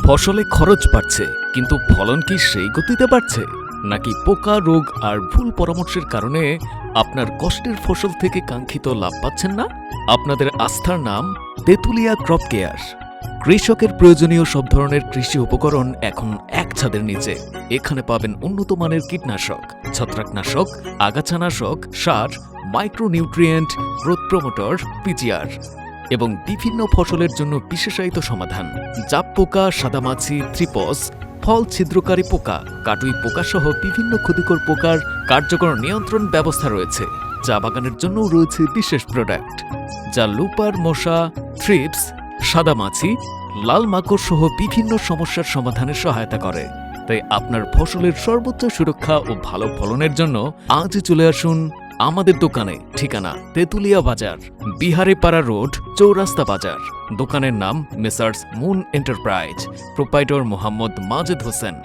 ফসলে খরচ বাড়ছে, কিন্তু ফলন কি সেই গতিতে বাড়ছে? নাকি পোকা, রোগ আর ভুল পরামর্শের কারণে আপনার কষ্টের ফসল থেকে কাঙ্ক্ষিত লাভ পাচ্ছেন না? আপনাদের আস্থার নাম তেঁতুলিয়া ক্রপ কেয়ার। কৃষকের প্রয়োজনীয় সব ধরনের কৃষি উপকরণ এখন এক ছাদের নিচে। এখানে পাবেন উন্নত মানের কীটনাশক, ছত্রাকনাশক, আগাছানাশক, সার, মাইক্রোনিউট্রিয়েন্ট, গ্রোথ প্রমোটর, পিজিআর এবং বিভিন্ন ফসলের জন্য বিশেষায়িত সমাধান। জাপ পোকা, সাদামাছি, থ্রিপস, ফল ছিদ্রকারী পোকা, কাটুই পোকা সহ বিভিন্ন ক্ষতিকর পোকার কার্যকর নিয়ন্ত্রণ ব্যবস্থা রয়েছে। চা বাগানের জন্য রয়েছে বিশেষ প্রোডাক্ট, যা লুপার, মশা, থ্রিপস, সাদামাছি, লাল মাকড় সহ বিভিন্ন সমস্যার সমাধানে সহায়তা করে। তাই আপনার ফসলের সর্বোচ্চ সুরক্ষা ও ভালো ফলনের জন্য আজই চলে আসুন আমাদের দোকানে। ঠিকানা তেঁতুলিয়া বাজার, বিহারীপাড়া রোড, চৌরাস্তা বাজার। দোকানের নাম messrs moon enterprise, proprietor Mohammad Majed Hossain.